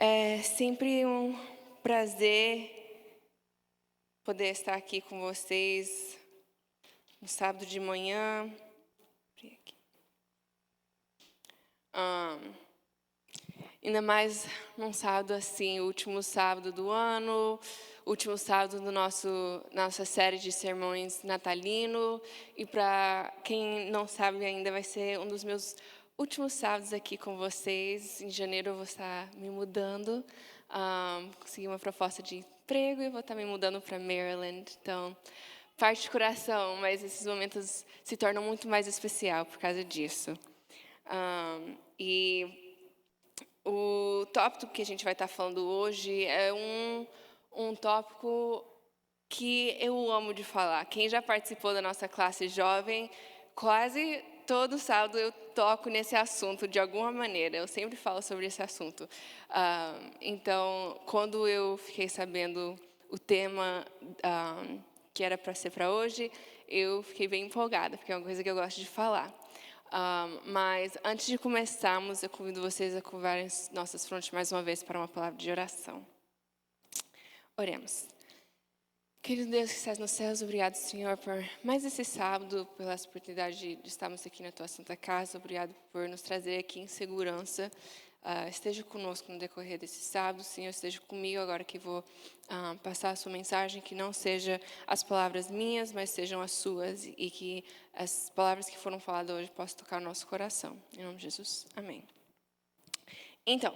É sempre um prazer poder estar aqui com vocês no sábado de manhã. Ainda mais num sábado assim, o último sábado do ano, último sábado do nossa série de sermões natalino. E para quem não sabe ainda, vai ser um dos meus últimos sábados aqui com vocês. Em janeiro eu vou estar me mudando, consegui uma proposta de emprego e vou estar me mudando para Maryland. Então, parte de coração, mas esses momentos se tornam muito mais especial por causa disso. O tópico que a gente vai estar falando hoje é um tópico que eu amo de falar. Quem já participou da nossa classe jovem, quase todo sábado eu toco nesse assunto de alguma maneira. Eu sempre falo sobre esse assunto. Então, quando eu fiquei sabendo o tema que era para ser para hoje, eu fiquei bem empolgada, porque é uma coisa que eu gosto de falar. Mas antes de começarmos, eu convido vocês a curvarem nossas frontes mais uma vez para uma palavra de oração. Oremos. Querido Deus que estás nos céus, obrigado, Senhor, por mais esse sábado, pela oportunidade de estarmos aqui na Tua Santa Casa. Obrigado por nos trazer aqui em segurança. Esteja conosco no decorrer desse sábado, Senhor. Esteja comigo agora que vou passar a Sua mensagem, que não seja as palavras minhas, mas sejam as Suas, e que as palavras que foram faladas hoje possam tocar o nosso coração. Em nome de Jesus. Amém. Então,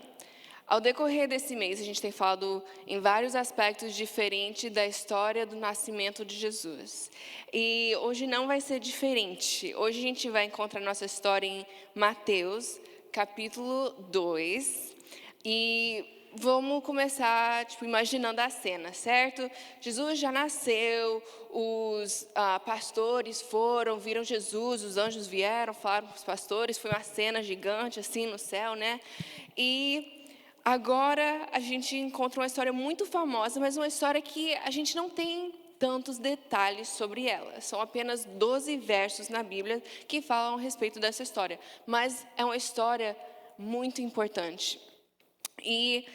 ao decorrer desse mês, a gente tem falado em vários aspectos diferentes da história do nascimento de Jesus. E hoje não vai ser diferente. Hoje a gente vai encontrar nossa história em Mateus, capítulo 2. E vamos começar, imaginando a cena, certo? Jesus já nasceu, os pastores viram Jesus, os anjos vieram, falaram com os pastores, foi uma cena gigante assim no céu, né? E agora a gente encontra uma história muito famosa, mas uma história que a gente não tem tantos detalhes sobre ela. São apenas 12 versos na Bíblia que falam a respeito dessa história. Mas é uma história muito importante. E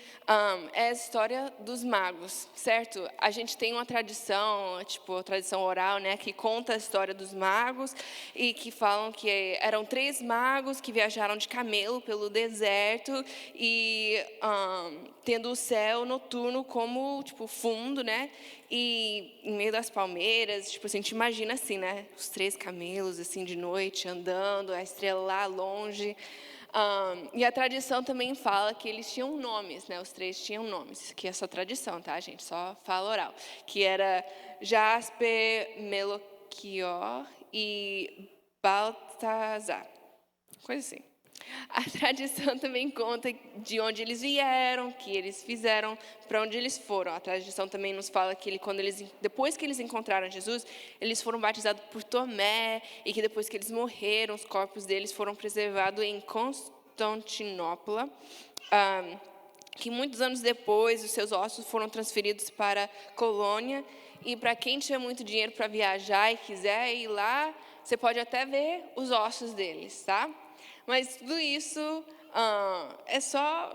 é a história dos magos, certo? A gente tem uma tradição, a tradição oral, né, que conta a história dos magos e que falam que eram 3 magos que viajaram de camelo pelo deserto e tendo o céu noturno como, fundo, né? E em meio das palmeiras, a gente imagina assim, né? Os 3 camelos, assim, de noite, andando, a estrela lá longe. E a tradição também fala que eles tinham nomes, né? Os 3 tinham nomes, que é só tradição, tá, gente? Só fala oral. Que era Jasper, Melquior e Baltazar. Coisa assim. A tradição também conta de onde eles vieram, que eles fizeram, para onde eles foram. A tradição também nos fala que depois que eles encontraram Jesus, eles foram batizados por Tomé e que depois que eles morreram, os corpos deles foram preservados em Constantinopla, que muitos anos depois os seus ossos foram transferidos para Colônia. E para quem tiver muito dinheiro para viajar e quiser ir lá, você pode até ver os ossos deles, tá? Mas tudo isso é só,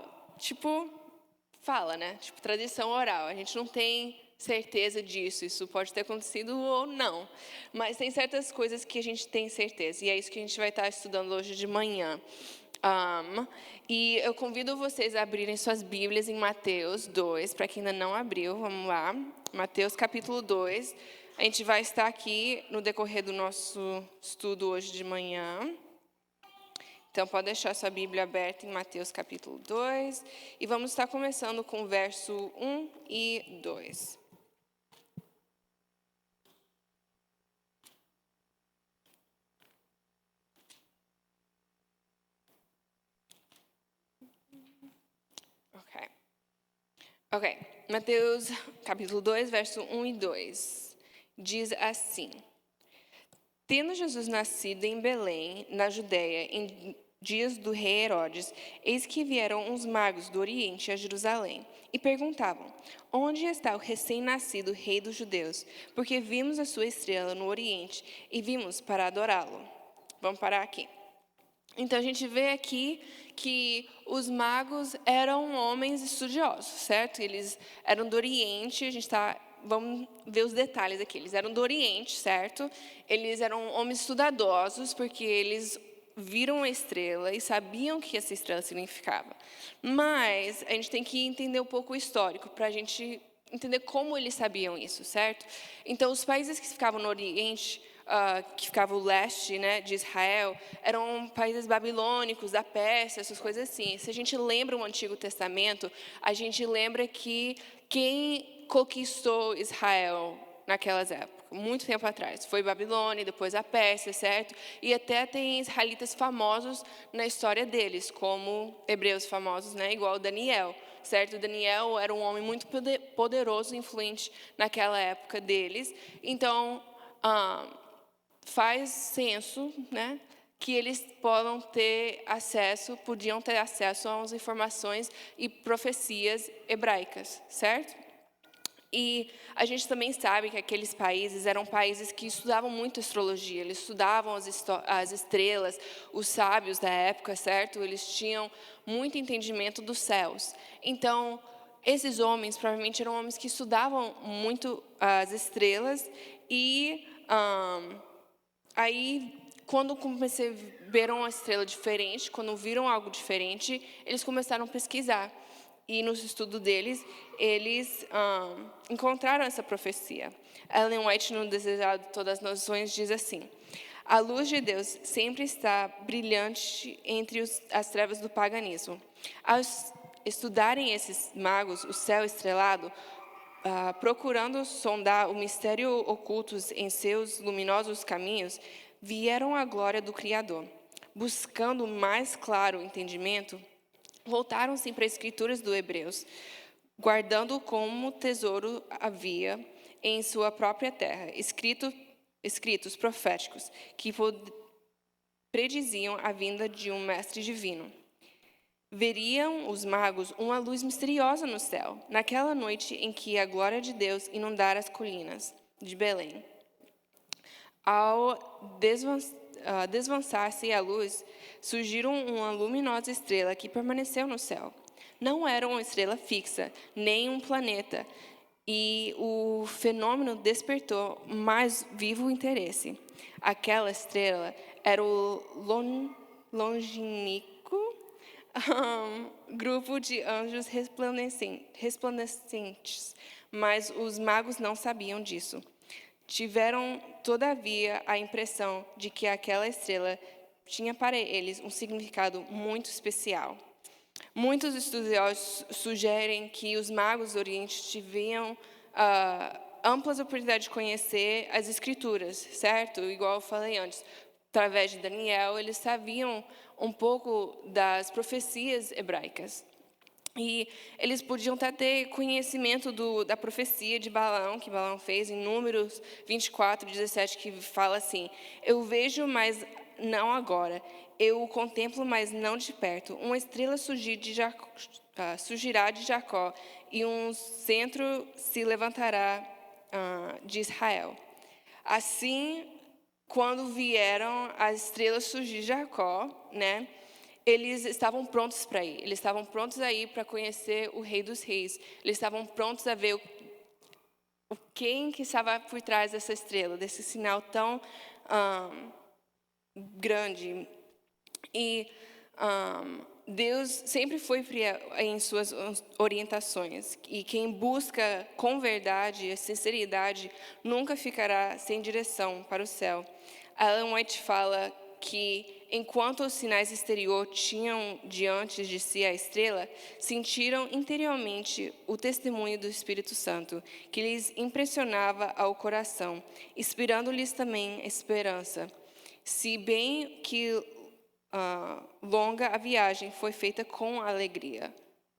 fala, né? Tradição oral. A gente não tem certeza disso. Isso pode ter acontecido ou não. Mas tem certas coisas que a gente tem certeza. E é isso que a gente vai estar estudando hoje de manhã. E eu convido vocês a abrirem suas Bíblias em Mateus 2. Para quem ainda não abriu, vamos lá. Mateus capítulo 2. A gente vai estar aqui no decorrer do nosso estudo hoje de manhã. Então, pode deixar sua Bíblia aberta em Mateus capítulo 2. E vamos estar começando com o verso 1 e 2. Ok. Mateus capítulo 2, verso 1 e 2. Diz assim: Tendo Jesus nascido em Belém, na Judéia, em dias do rei Herodes, eis que vieram uns magos do Oriente a Jerusalém e perguntavam: Onde está o recém-nascido rei dos judeus? Porque vimos a sua estrela no Oriente e vimos para adorá-lo. Vamos parar aqui. Então, a gente vê aqui que os magos eram homens estudiosos, certo? Eles eram do Oriente, vamos ver os detalhes aqui. Eles eram do Oriente, certo? Eles eram homens estudadosos, porque eles viram a estrela e sabiam o que essa estrela significava. Mas a gente tem que entender um pouco o histórico, para a gente entender como eles sabiam isso, certo? Então, os países que ficavam no Oriente, que ficava o leste, né, de Israel, eram países babilônicos, da Pérsia, essas coisas assim. Se a gente lembra o Antigo Testamento, a gente lembra que quem conquistou Israel naquelas épocas, muito tempo atrás, foi Babilônia, depois a Pérsia, certo? E até tem israelitas famosos na história deles, como hebreus famosos, né, igual Daniel, certo? Daniel era um homem muito poderoso, influente naquela época deles. Então, faz senso, né, que eles podiam ter acesso às informações e profecias hebraicas, certo? E a gente também sabe que aqueles países eram países que estudavam muito astrologia, eles estudavam as estrelas, os sábios da época, certo? Eles tinham muito entendimento dos céus. Então, esses homens provavelmente eram homens que estudavam muito as estrelas e aí, quando viram uma estrela diferente, quando viram algo diferente, eles começaram a pesquisar. E no estudo deles, eles encontraram essa profecia. Ellen White, no Desejado de Todas as Nações, diz assim: a luz de Deus sempre está brilhante entre as trevas do paganismo. Ao estudarem esses magos, o céu estrelado, procurando sondar o mistério ocultos em seus luminosos caminhos, vieram a glória do Criador. Buscando mais claro entendimento, voltaram-se para as escrituras do Hebreus, guardando como tesouro havia em sua própria terra, escritos proféticos, que prediziam a vinda de um mestre divino. Veriam os magos uma luz misteriosa no céu, naquela noite em que a glória de Deus inundara as colinas de Belém. Ao desvançar-se a luz, surgiu uma luminosa estrela que permaneceu no céu. Não era uma estrela fixa, nem um planeta, e o fenômeno despertou mais vivo interesse. Aquela estrela era o longínquo grupo de anjos resplandecentes, mas os magos não sabiam disso. Tiveram, todavia, a impressão de que aquela estrela tinha para eles um significado muito especial. Muitos estudiosos sugerem que os magos do Oriente tiveram amplas oportunidades de conhecer as Escrituras, certo? Igual eu falei antes, através de Daniel, eles sabiam um pouco das profecias hebraicas. E eles podiam até ter conhecimento da profecia de Balaão, que Balaão fez em Números 24:17, que fala assim: eu vejo, mas não agora. Eu o contemplo, mas não de perto. Uma estrela surgirá de Jacó, e um centro se levantará de Israel. Assim, quando vieram as estrelas surgir de Jacó, né, eles estavam prontos para ir. Eles estavam prontos a ir para conhecer o Rei dos Reis. Eles estavam prontos a ver quem que estava por trás dessa estrela, desse sinal tão grande. E Deus sempre foi fiel em suas orientações. E quem busca com verdade e sinceridade nunca ficará sem direção para o céu. Ellen White fala que, enquanto os sinais exteriores tinham diante de si a estrela, sentiram interiormente o testemunho do Espírito Santo, que lhes impressionava ao coração, inspirando-lhes também esperança. Se bem que longa a viagem foi feita com alegria,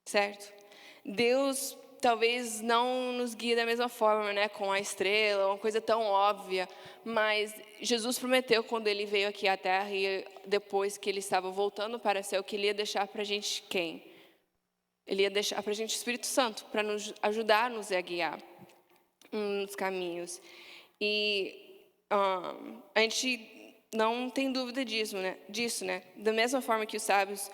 certo? Deus talvez não nos guie da mesma forma, né, com a estrela, uma coisa tão óbvia, mas Jesus prometeu quando ele veio aqui à Terra e depois que ele estava voltando para o céu, que ele ia deixar para a gente quem? Ele ia deixar para a gente o Espírito Santo, para nos ajudar-nos a guiar nos caminhos. E a gente não tem dúvida disso, né? Da mesma forma que os sábios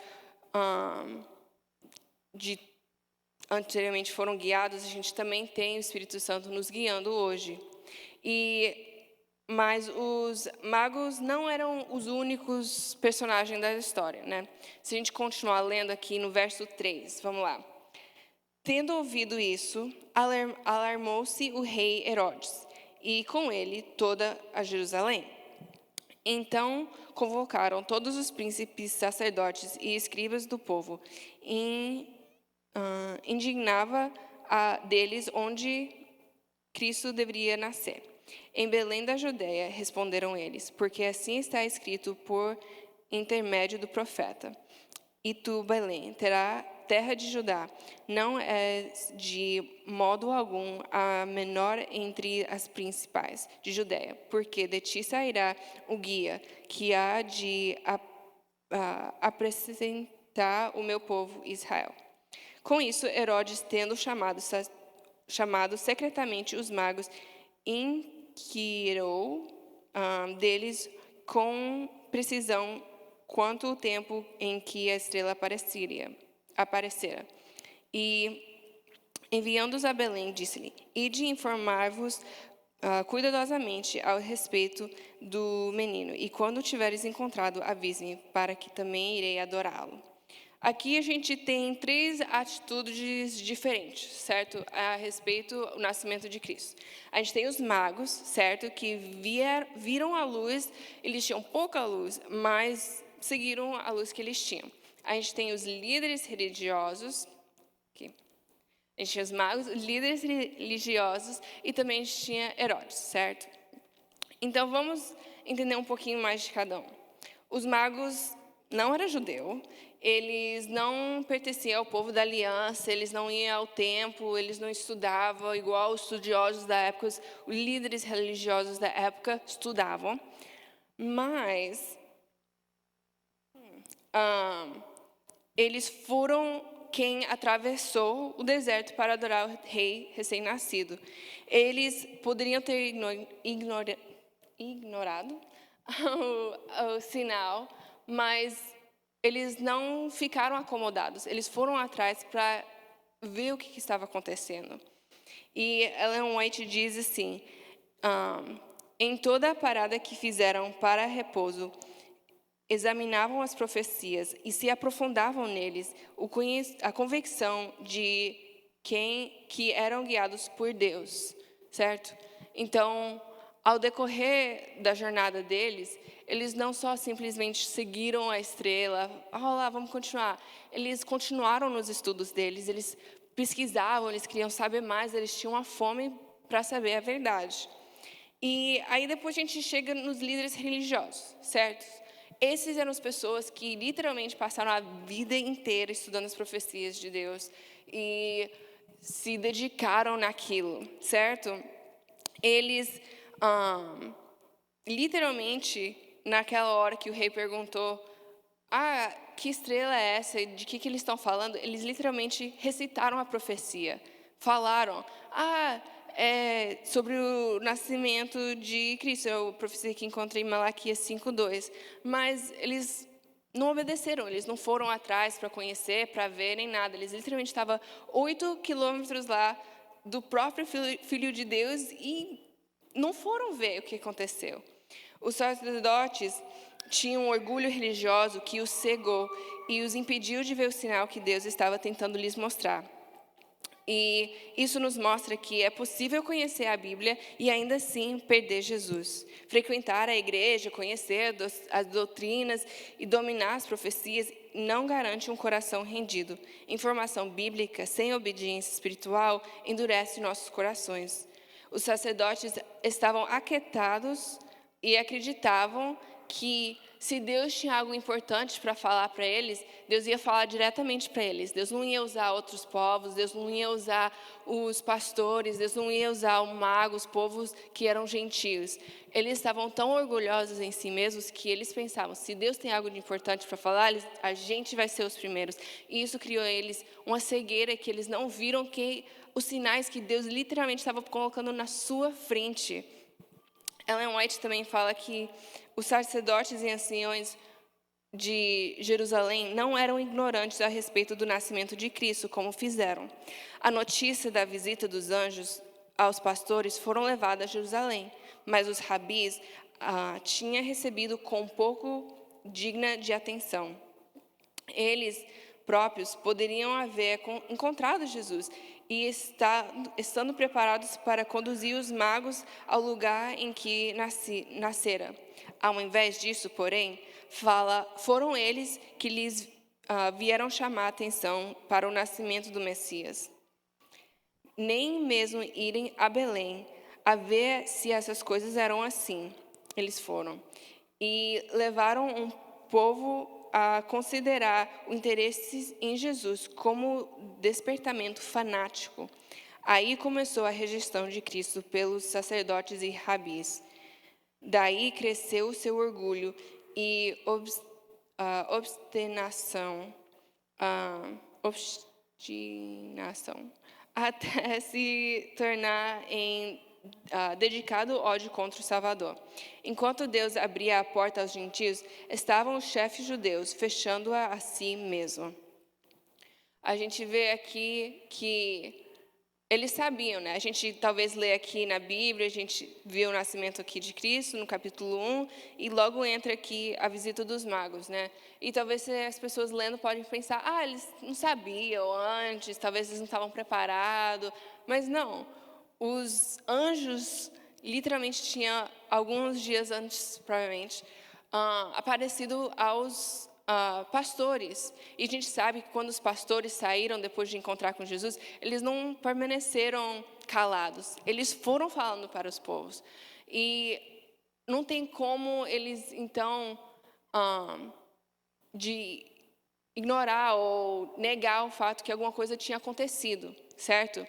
anteriormente foram guiados, a gente também tem o Espírito Santo nos guiando hoje. Mas os magos não eram os únicos personagens da história, né? Se a gente continuar lendo aqui no verso 3, vamos lá. Tendo ouvido isso, alarmou-se o rei Herodes, e com ele toda a Jerusalém. Então convocaram todos os príncipes, sacerdotes e escribas do povo, e indignava deles onde Cristo deveria nascer. Em Belém da Judeia, responderam eles, porque assim está escrito por intermédio do profeta. E tu, Belém, terra de Judá, não és de modo algum a menor entre as principais de Judeia, porque de ti sairá o guia que há de apresentar o meu povo Israel. Com isso, Herodes, tendo chamado secretamente os magos, inquiriu deles com precisão quanto o tempo em que a estrela aparecera. E, enviando-os a Belém, disse-lhe: Ide informar-vos cuidadosamente ao respeito do menino, e quando o tiveres encontrado, avise-me, para que também irei adorá-lo. Aqui a gente tem 3 atitudes diferentes, certo? A respeito do nascimento de Cristo. A gente tem os magos, certo? Que viram a luz, eles tinham pouca luz, mas seguiram a luz que eles tinham. A gente tem os líderes religiosos, aqui. A gente tinha os magos, os líderes religiosos, e também a gente tinha Herodes, certo? Então vamos entender um pouquinho mais de cada um. Os magos não eram judeus, eles não pertenciam ao povo da aliança, eles não iam ao templo, eles não estudavam igual os estudiosos da época, os líderes religiosos da época estudavam, mas eles foram quem atravessou o deserto para adorar o rei recém-nascido. Eles poderiam ter ignorado o sinal, mas eles não ficaram acomodados. Eles foram atrás para ver o que estava acontecendo. E Ellen White diz assim, em toda a parada que fizeram para repouso, examinavam as profecias e se aprofundavam neles, a convicção de que eram guiados por Deus, certo? Então, ao decorrer da jornada deles, eles não só simplesmente seguiram a estrela, lá, vamos continuar. Eles continuaram nos estudos deles, eles pesquisavam, eles queriam saber mais, eles tinham uma fome para saber a verdade. E aí depois a gente chega nos líderes religiosos, certo? Esses eram as pessoas que literalmente passaram a vida inteira estudando as profecias de Deus e se dedicaram naquilo, certo? Eles, literalmente, naquela hora que o rei perguntou, que estrela é essa? De que eles estão falando? Eles literalmente recitaram a profecia. Falaram, é sobre o nascimento de Cristo, é a profecia que encontrei em Malaquias 5:2. Mas eles não obedeceram, eles não foram atrás para conhecer, para ver, nem nada. Eles literalmente estavam 8 quilômetros lá do próprio Filho de Deus e não foram ver o que aconteceu. Os sacerdotes tinham um orgulho religioso que os cegou e os impediu de ver o sinal que Deus estava tentando lhes mostrar. E isso nos mostra que é possível conhecer a Bíblia e ainda assim perder Jesus. Frequentar a igreja, conhecer as doutrinas e dominar as profecias não garante um coração rendido. Informação bíblica sem obediência espiritual endurece nossos corações. Os sacerdotes estavam aquietados e acreditavam que se Deus tinha algo importante para falar para eles, Deus ia falar diretamente para eles. Deus não ia usar outros povos, Deus não ia usar os pastores, Deus não ia usar o mago, os povos que eram gentios. Eles estavam tão orgulhosos em si mesmos que eles pensavam, se Deus tem algo de importante para falar, a gente vai ser os primeiros. E isso criou eles uma cegueira que eles não viram os sinais que Deus literalmente estava colocando na sua frente. Ellen White também fala que os sacerdotes e anciões de Jerusalém não eram ignorantes a respeito do nascimento de Cristo, como fizeram. A notícia da visita dos anjos aos pastores foram levadas a Jerusalém, mas os rabis tinham recebido com pouco digna de atenção. Eles próprios poderiam haver encontrado Jesus e estando preparados para conduzir os magos ao lugar em que nascera. Ao invés disso, porém, foram eles que lhes vieram chamar a atenção para o nascimento do Messias. Nem mesmo irem a Belém a ver se essas coisas eram assim. Eles foram e levaram um povo a considerar o interesse em Jesus como despertamento fanático. Aí começou a rejeição de Cristo pelos sacerdotes e rabis. Daí cresceu o seu orgulho e obstinação, até se tornar em dedicado ódio contra o Salvador. Enquanto Deus abria a porta aos gentios, estavam os chefes judeus fechando-a a si mesmo. A gente vê aqui que eles sabiam, né? A gente talvez lê aqui na Bíblia, a gente viu o nascimento aqui de Cristo, no capítulo 1, e logo entra aqui a visita dos magos, né? E talvez as pessoas lendo podem pensar, eles não sabiam antes, talvez eles não estavam preparados, mas não. Os anjos, literalmente, tinham, alguns dias antes, provavelmente, aparecido aos pastores. E a gente sabe que quando os pastores saíram depois de encontrar com Jesus, eles não permaneceram calados. Eles foram falando para os povos. E não tem como eles, então, de ignorar ou negar o fato que alguma coisa tinha acontecido, certo?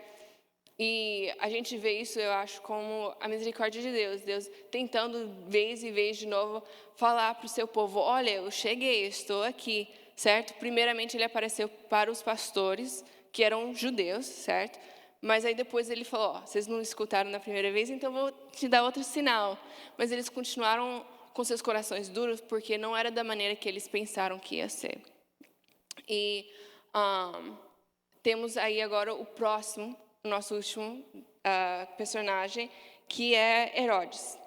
E a gente vê isso, eu acho, como a misericórdia de Deus. Deus tentando, vez e vez de novo, falar para o seu povo, olha, eu cheguei, estou aqui, certo? Primeiramente, ele apareceu para os pastores, que eram judeus, certo? Mas aí depois ele falou, vocês não escutaram na primeira vez, então vou te dar outro sinal. Mas eles continuaram com seus corações duros, porque não era da maneira que eles pensaram que ia ser. E temos aí agora o próximo, nosso último personagem, que é Herodes.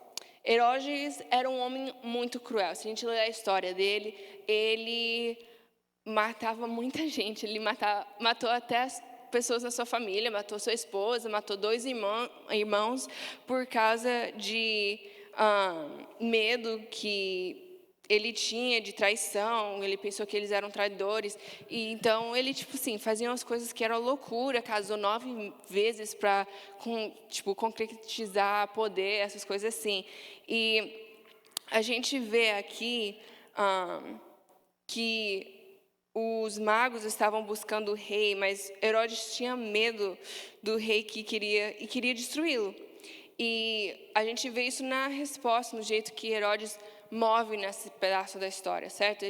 Herodes era um homem muito cruel. Se a gente ler a história dele, ele matava muita gente. Ele matou até as pessoas na sua família, matou sua esposa, matou 2 irmãos por causa de medo que ele tinha de traição. Ele pensou que eles eram traidores, e então ele fazia umas coisas que eram loucura. Casou 9 vezes para concretizar poder, essas coisas assim. E a gente vê aqui que os magos estavam buscando o rei, mas Herodes tinha medo do rei que queria destruí-lo. E a gente vê isso na resposta, no jeito que Herodes move nesse pedaço da história, certo?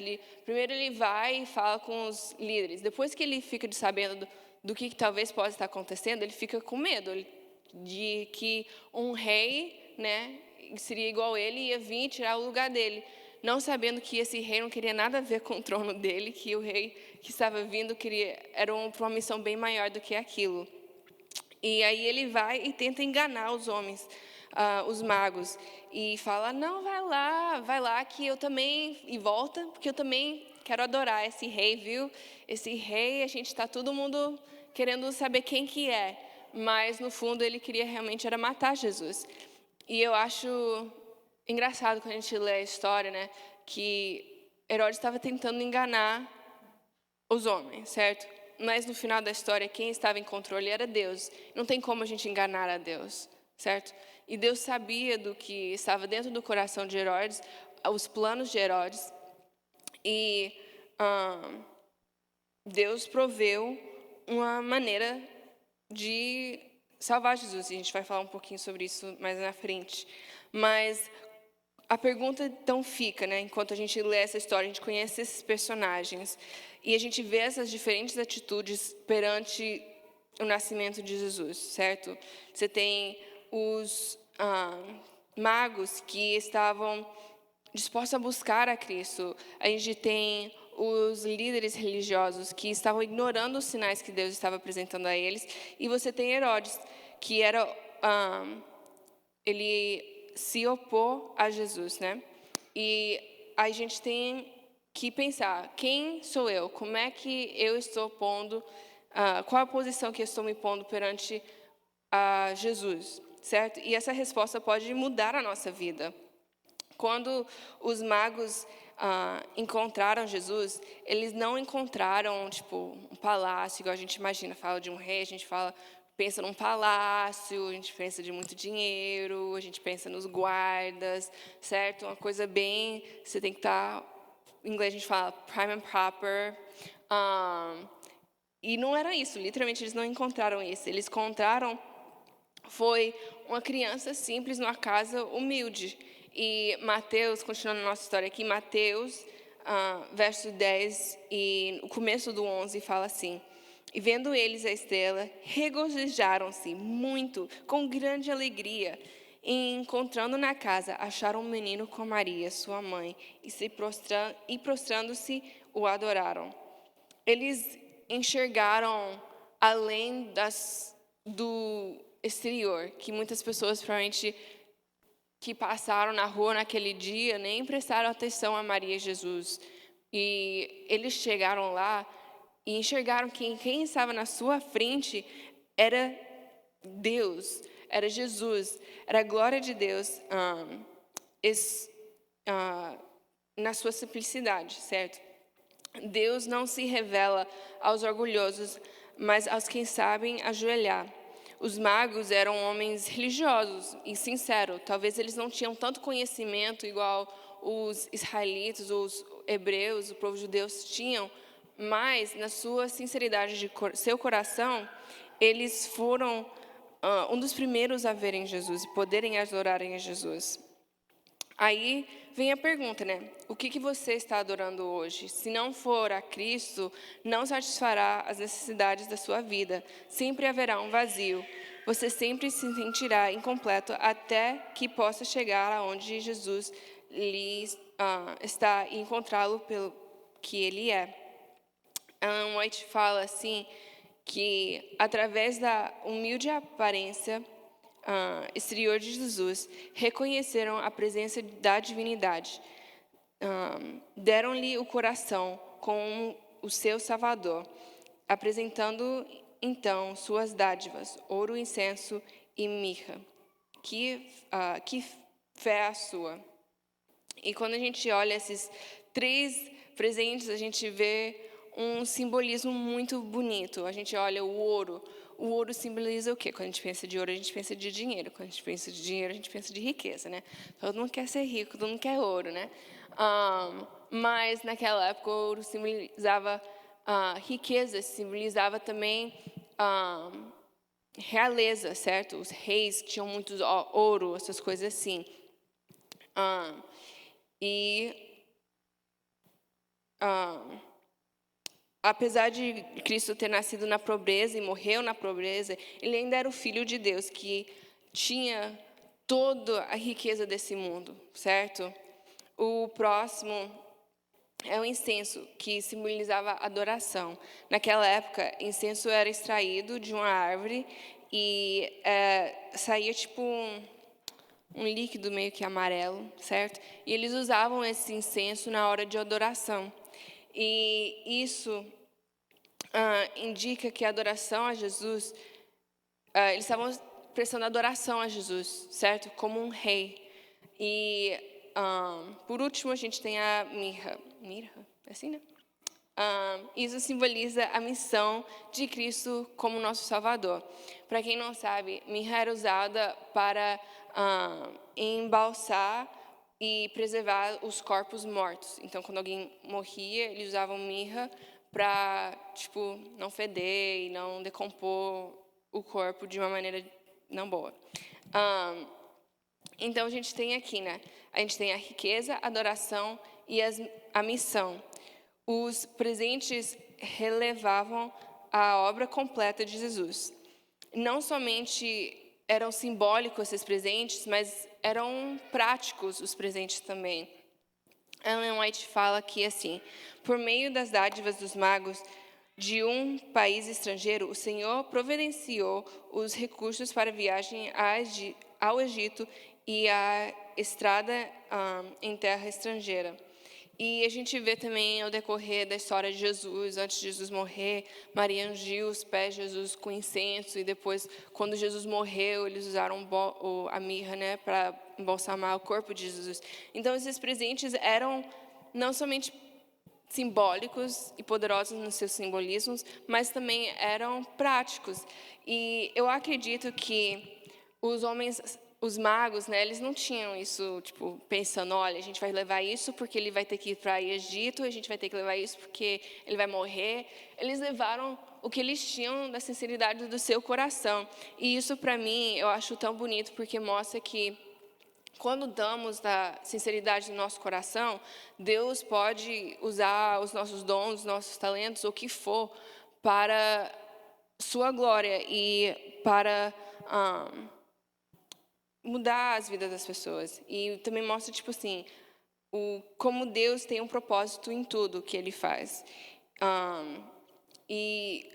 Primeiro ele vai e fala com os líderes. Depois que ele fica sabendo do que talvez possa estar acontecendo, ele fica com medo de que um rei, né, que seria igual ele, ia vir tirar o lugar dele. Não sabendo que esse rei não queria nada a ver com o trono dele, que o rei que estava vindo era uma missão bem maior do que aquilo. E aí ele vai e tenta enganar os homens, os magos, e fala, não, vai lá que eu também, e volta, porque eu também quero adorar esse rei, viu? Esse rei, a gente está todo mundo querendo saber quem que é, mas no fundo ele queria realmente era matar Jesus. E eu acho engraçado quando a gente lê a história, né, que Herodes estava tentando enganar os homens, certo? Mas no final da história, quem estava em controle era Deus. Não tem como a gente enganar a Deus, certo? E Deus sabia do que estava dentro do coração de Herodes, os planos de Herodes. E Deus proveu uma maneira de salvar Jesus. E a gente vai falar um pouquinho sobre isso mais na frente. Mas a pergunta então fica, né? Enquanto a gente lê essa história, a gente conhece esses personagens e a gente vê essas diferentes atitudes perante o nascimento de Jesus, certo? Você tem magos que estavam dispostos a buscar a Cristo. A gente tem os líderes religiosos que estavam ignorando os sinais que Deus estava apresentando a eles. E você tem Herodes, que era ele se opôs a Jesus, né? E a gente tem que pensar, quem sou eu? Como é que eu estou pondo, qual a posição que eu estou me pondo perante a Jesus, certo? E essa resposta pode mudar a nossa vida. Quando os magos encontraram Jesus, eles não encontraram, tipo, um palácio, igual a gente imagina, fala de um rei, a gente pensa num palácio, a gente pensa de muito dinheiro, a gente pensa nos guardas, certo? Uma coisa bem, você tem que estar, em inglês a gente fala prime and proper. E não era isso, literalmente eles não encontraram isso. Eles encontraram foi uma criança simples numa casa humilde. E Mateus, continuando a nossa história aqui, Mateus, verso 10 e o começo do 11 fala assim: E vendo eles a estrela, regozijaram-se muito, com grande alegria. E encontrando na casa, acharam um menino com Maria, sua mãe, e prostrando-se, o adoraram. Eles enxergaram além do exterior, que muitas pessoas provavelmente que passaram na rua naquele dia nem prestaram atenção a Maria e Jesus. E eles chegaram lá e enxergaram que quem estava na sua frente era Deus, era Jesus, era a glória de Deus na sua simplicidade, certo? Deus não se revela aos orgulhosos, mas aos que sabem ajoelhar. Os magos eram homens religiosos e sinceros. Talvez eles não tinham tanto conhecimento igual os israelitas, os hebreus, o povo judeu tinham, mas na sua sinceridade de seu coração, eles foram um dos primeiros a verem Jesus e poderem adorarem a Jesus. Aí vem a pergunta, né? O que você está adorando hoje? Se não for a Cristo, não satisfará as necessidades da sua vida. Sempre haverá um vazio. Você sempre se sentirá incompleto até que possa chegar aonde Jesus lhe está e encontrá-lo pelo que ele é. White fala assim que através da humilde aparência exterior de Jesus, reconheceram a presença da divindade. Deram-lhe o coração com o seu Salvador, apresentando então suas dádivas, ouro, incenso e mirra. Que fé a sua! E quando a gente olha esses 3 presentes, a gente vê um simbolismo muito bonito. A gente olha o ouro. O ouro simboliza o quê? Quando a gente pensa de ouro, a gente pensa de dinheiro. Quando a gente pensa de dinheiro, a gente pensa de riqueza, né? Todo mundo quer ser rico, todo mundo quer ouro, né? Mas naquela época o ouro simbolizava riqueza, simbolizava também realeza, certo? Os reis tinham muito ouro, essas coisas assim. Apesar de Cristo ter nascido na pobreza e morreu na pobreza, ele ainda era o Filho de Deus, que tinha toda a riqueza desse mundo, certo? O próximo é o incenso, que simbolizava adoração. Naquela época, incenso era extraído de uma árvore e saía tipo um líquido meio que amarelo, certo? E eles usavam esse incenso na hora de adoração. E isso indica que a adoração a Jesus, eles estavam prestando adoração a Jesus, certo? Como um rei. E, por último, a gente tem a mirra. Mirra? É assim, né? Isso simboliza a missão de Cristo como nosso Salvador. Para quem não sabe, mirra era usada para embalsar e preservar os corpos mortos. Então, quando alguém morria, eles usavam mirra para, tipo, não feder e não decompor o corpo de uma maneira não boa. Então, a gente tem aqui, né? A gente tem a riqueza, a adoração e a missão. Os presentes relevavam a obra completa de Jesus. Não somente eram simbólicos esses presentes, mas eram práticos os presentes também. Ellen White fala que, assim, por meio das dádivas dos magos de um país estrangeiro, o Senhor providenciou os recursos para a viagem ao Egito e a estrada em terra estrangeira. E a gente vê também ao decorrer da história de Jesus, antes de Jesus morrer, Maria ungiu os pés de Jesus com incenso, e depois, quando Jesus morreu, eles usaram a mirra, né, para embalsamar o corpo de Jesus. Então, esses presentes eram não somente simbólicos e poderosos nos seus simbolismos, mas também eram práticos. E eu acredito que os magos, né, eles não tinham isso, tipo, pensando, olha, a gente vai levar isso porque ele vai ter que ir para o Egito, a gente vai ter que levar isso porque ele vai morrer. Eles levaram o que eles tinham da sinceridade do seu coração. E isso, para mim, eu acho tão bonito, porque mostra que quando damos da sinceridade do nosso coração, Deus pode usar os nossos dons, os nossos talentos, o que for, para sua glória e para mudar as vidas das pessoas. E também mostra, tipo assim, como Deus tem um propósito em tudo que Ele faz. E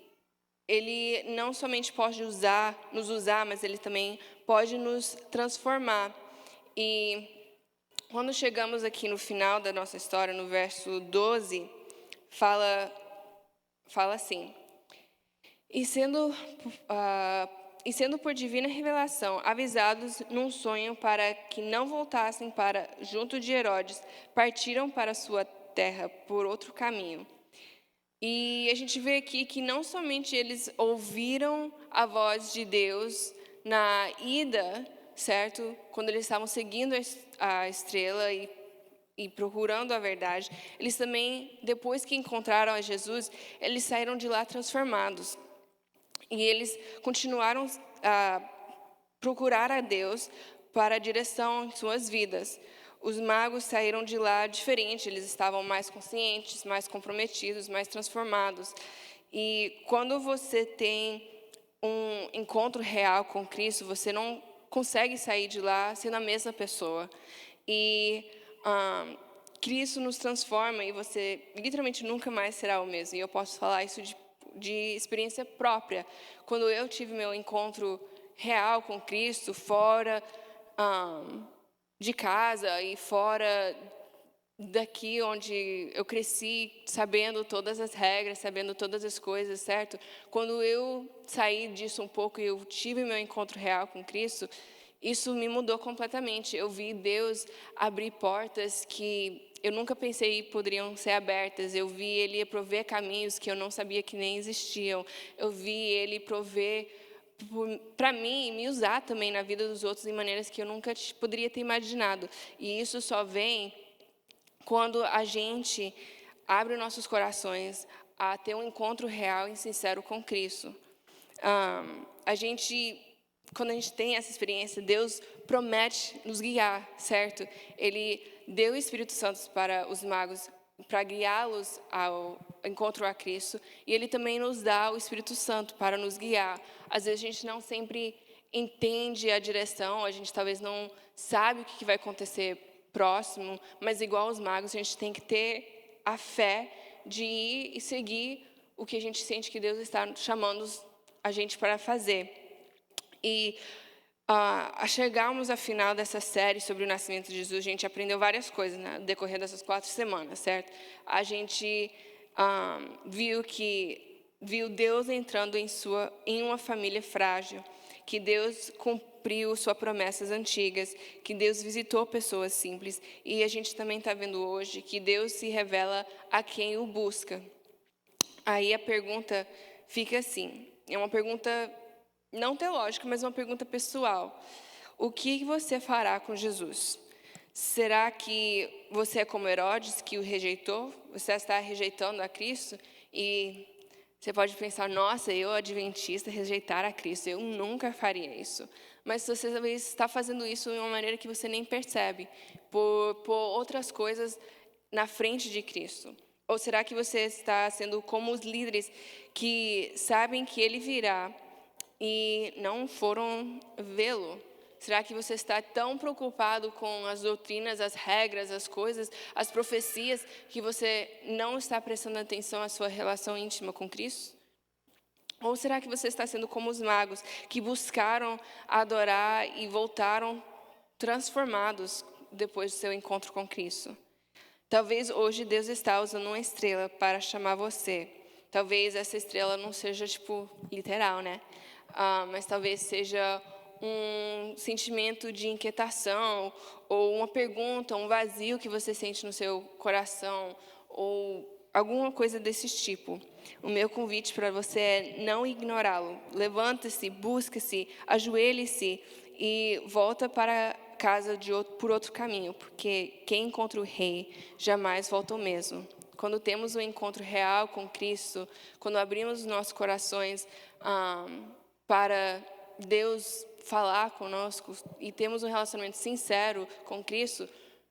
Ele não somente pode nos usar, mas Ele também pode nos transformar. E quando chegamos aqui no final da nossa história, no verso 12, fala assim: E sendo por divina revelação avisados num sonho para que não voltassem para junto de Herodes, partiram para sua terra por outro caminho. E a gente vê aqui que não somente eles ouviram a voz de Deus na ida, certo? Quando eles estavam seguindo a estrela e procurando a verdade, eles também, depois que encontraram a Jesus, eles saíram de lá transformados. E eles continuaram a procurar a Deus para a direção em suas vidas. Os magos saíram de lá diferentes, eles estavam mais conscientes, mais comprometidos, mais transformados. E quando você tem um encontro real com Cristo, você não consegue sair de lá sendo a mesma pessoa. E Cristo nos transforma e você literalmente nunca mais será o mesmo. E eu posso falar isso de experiência própria. Quando eu tive meu encontro real com Cristo, fora de casa e fora daqui onde eu cresci, sabendo todas as regras, sabendo todas as coisas, certo? Quando eu saí disso um pouco e eu tive meu encontro real com Cristo, isso me mudou completamente. Eu vi Deus abrir portas que eu nunca pensei poderiam ser abertas. Eu vi Ele prover caminhos que eu não sabia que nem existiam. Eu vi Ele prover para mim e me usar também na vida dos outros em maneiras que eu nunca poderia ter imaginado. E isso só vem quando a gente abre nossos corações a ter um encontro real e sincero com Cristo. Quando a gente tem essa experiência, Deus promete nos guiar, certo? Ele deu o Espírito Santo para os magos, para guiá-los ao encontro a Cristo, e Ele também nos dá o Espírito Santo para nos guiar. Às vezes a gente não sempre entende a direção, a gente talvez não sabe o que vai acontecer próximo, mas igual os magos, a gente tem que ter a fé de ir e seguir o que a gente sente que Deus está chamando a gente para fazer. E a chegarmos ao final dessa série sobre o nascimento de Jesus, a gente aprendeu várias coisas no decorrer dessas 4 semanas, certo? A gente viu Deus entrando em uma família frágil, que Deus cumpriu suas promessas antigas, que Deus visitou pessoas simples, e a gente também está vendo hoje que Deus se revela a quem o busca. Aí a pergunta fica assim, é uma pergunta não teológica, mas uma pergunta pessoal. O que você fará com Jesus? Será que você é como Herodes, que o rejeitou? Você está rejeitando a Cristo? E você pode pensar, nossa, eu, adventista, rejeitar a Cristo, eu nunca faria isso. Mas você talvez está fazendo isso de uma maneira que você nem percebe, por outras coisas na frente de Cristo. Ou será que você está sendo como os líderes que sabem que Ele virá e não foram vê-lo? Será que você está tão preocupado com as doutrinas, as regras, as coisas, as profecias, que você não está prestando atenção à sua relação íntima com Cristo? Ou será que você está sendo como os magos, que buscaram adorar e voltaram transformados depois do seu encontro com Cristo? Talvez hoje Deus está usando uma estrela para chamar você. Talvez essa estrela não seja, literal, né? Mas talvez seja um sentimento de inquietação, ou uma pergunta, um vazio que você sente no seu coração, ou alguma coisa desse tipo. O meu convite para você é não ignorá-lo. Levanta-se, busca-se, ajoelhe-se e volta para casa por outro caminho, porque quem encontra o Rei jamais volta o mesmo. Quando temos um encontro real com Cristo, quando abrimos os nossos corações para Deus falar conosco e temos um relacionamento sincero com Cristo,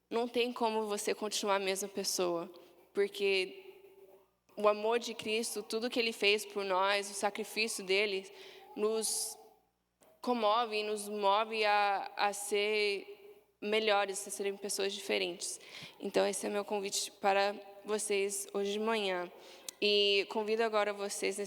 não tem como você continuar a mesma pessoa, porque o amor de Cristo, tudo que Ele fez por nós, o sacrifício dele, nos comove e nos move a ser melhores, a serem pessoas diferentes. Então, esse é o meu convite para vocês hoje de manhã. E convido agora vocês